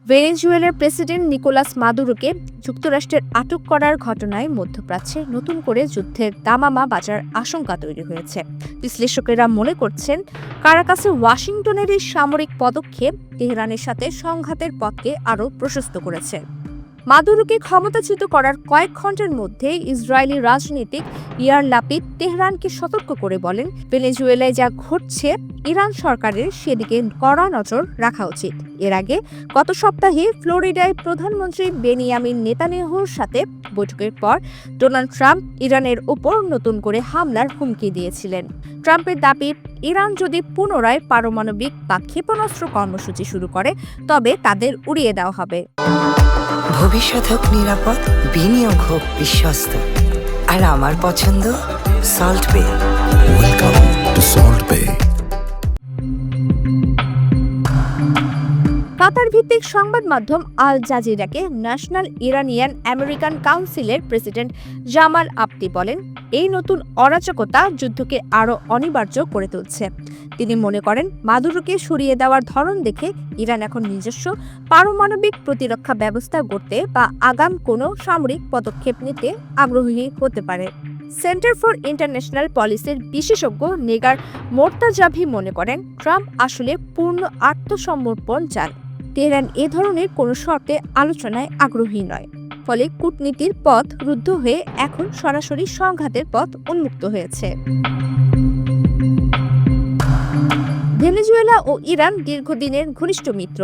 ভেনেজুয়েলার president Nicolas মাদুরোকে যুক্তরাষ্ট্রের আটক করার ঘটনায় মধ্যপ্রাচ্যে নতুন করে যুদ্ধের দামামা বাজার আশঙ্কা তৈরি হয়েছে। বিশ্লেষকেরা মনে করছেন, কারাকাসে ওয়াশিংটনের এই সামরিক পদক্ষেপ তেহরানের সাথে সংঘাতের পথকে আরও প্রশস্ত করেছে। মাদুরোকে ক্ষমতাচ্যুত করার কয়েক ঘন্টার মধ্যে ইসরায়েলি রাজনীতিক ইয়ার লাপিদ তেহরানকে সতর্ক করে বলেন, ভেনেজুয়েলায় যা ঘটছে ইরান সরকারের সেদিকে কড়া নজর রাখা উচিত। এর আগে গত সপ্তাহে ফ্লোরিডায় প্রধানমন্ত্রী বেনিয়ামিন নেতানিয়াহুর সাথে বৈঠকের পর ডোনাল্ড ট্রাম্প ইরানের ওপর নতুন করে হামলার হুমকি দিয়েছিলেন। ট্রাম্পের দাবি, ইরান যদি পুনরায় পারমাণবিক বা ক্ষেপণাস্ত্র কর্মসূচি শুরু করে তবে তাদের উড়িয়ে দেওয়া হবে। ভবিষ্যৎ হোক নিরাপদ, বিনিয়োগ হোক বিশ্বস্ত, আর আমার পছন্দ সল্ট বে। ওয়েলকাম টু সল্ট বে। কাতার ভিত্তিক সংবাদ মাধ্যম আল জাজিরাকে ন্যাশনাল ইরানিয়ান আমেরিকান কাউন্সিলের প্রেসিডেন্ট জামাল আবদি বলেন, এই নতুন অরাজকতা যুদ্ধকে আরও অনিবার্য করে তুলছে। তিনি মনে করেন, মাদুরোকে সরিয়ে দেওয়ার ধরন দেখে ইরান এখন নিজস্ব পারমাণবিক প্রতিরক্ষা ব্যবস্থা গড়তে বা আগাম কোনো সামরিক পদক্ষেপ নিতে আগ্রহী হতে পারে। সেন্টার ফর ইন্টারন্যাশনাল পলিসির বিশেষজ্ঞ নেগার মোর্তাজাভি মনে করেন, ট্রাম্প আসলে পূর্ণ আত্মসমর্পণ চান। তেহরান এ ধরনের কোনো শর্তে আলোচনায় আগ্রহী নয়। ফলে কূটনীতির পথ রুদ্ধ হয়ে এখন সরাসরি সংঘাতের পথ উন্মুক্ত হয়েছে। ভেনেজুয়েলা ও ইরান দীর্ঘদিনের ঘনিষ্ঠ মিত্র।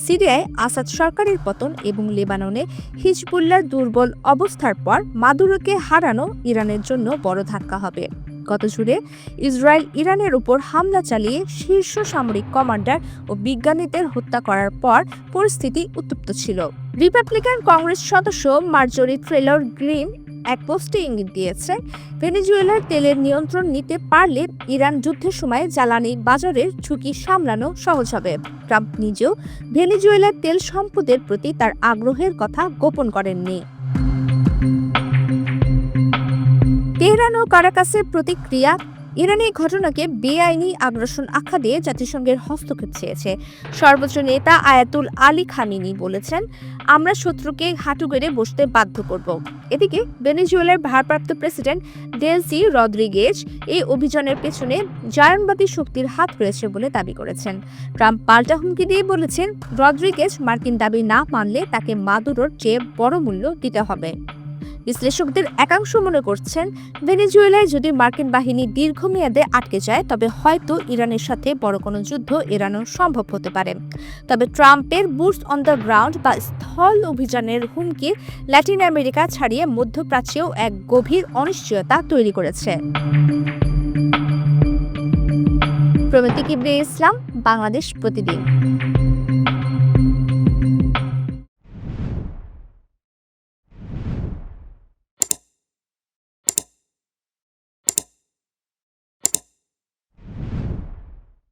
সিরিয়ায় আসাদ সরকারের পতন এবং লেবাননে হিজবুল্লাহর দুর্বল অবস্থার পর মাদুরোকে হারানো ইরানের জন্য বড় ধাক্কা হবে। গত জুড়ে ইসরায়েল ইরানের উপর হামলা চালিয়ে শীর্ষ সামরিক কমান্ডার ও বিজ্ঞানীদের হত্যা করার পর পরিস্থিতি উত্তপ্ত ছিল। রিপাবলিকান কংগ্রেস সদস্য মার্জরি ট্রেলর গ্রিন এক পোস্টে ইঙ্গিত দিয়েছে, ভেনেজুয়েলার তেলের নিয়ন্ত্রণ নিতে পারলে ইরান যুদ্ধের সময় জ্বালানি বাজারের ঝুঁকি সামলানো সহজ হবে। ট্রাম্প নিজেও ভেনেজুয়েলার তেল সম্পদের প্রতি তার আগ্রহের কথা গোপন করেননি। তেহরান ও কারাকাসের প্রতিক্রিয়া। ইরান এই ঘটনাকে বেআইনি আগ্রাসন আখ্যা দিয়ে জাতিসংঘের হস্তক্ষেপ চেয়েছে। সর্বোচ্চ নেতা আয়াতুল আলী খামেনি বলেছেন, আমরা শত্রুকে হাঁটু গেড়ে বসতে বাধ্য করব। এদিকে ভেনেজুয়েলার ভারপ্রাপ্ত প্রেসিডেন্ট ডেলসি রদ্রিগেজ এই অভিযানের পেছনে জায়নবাদী শক্তির হাত রয়েছে বলে দাবি করেছেন। ট্রাম্প পাল্টা হুমকি দিয়ে বলেছেন, রদ্রিগেজ মার্কিন দাবি না মানলে তাকে মাদুরোর চেয়ে বড় মূল্য দিতে হবে। বিশ্লেষকদের একাংশ মনে করছেন, ভেনেজুয়েলায় যদি মার্কিন বাহিনী দীর্ঘমেয়াদে আটকে যায় তবে হয়তো ইরানের সাথে বড় কোনো যুদ্ধ এড়ানো সম্ভব হতে পারে। তবে ট্রাম্পের বুটস অন দ্য গ্রাউন্ড বা স্থল অভিযানের হুমকি ল্যাটিন আমেরিকা ছাড়িয়ে মধ্যপ্রাচ্যেও এক গভীর অনিশ্চয়তা তৈরি করেছে। প্রমিতি কিবরিয়া ইসলাম, বাংলাদেশ প্রতিদিন।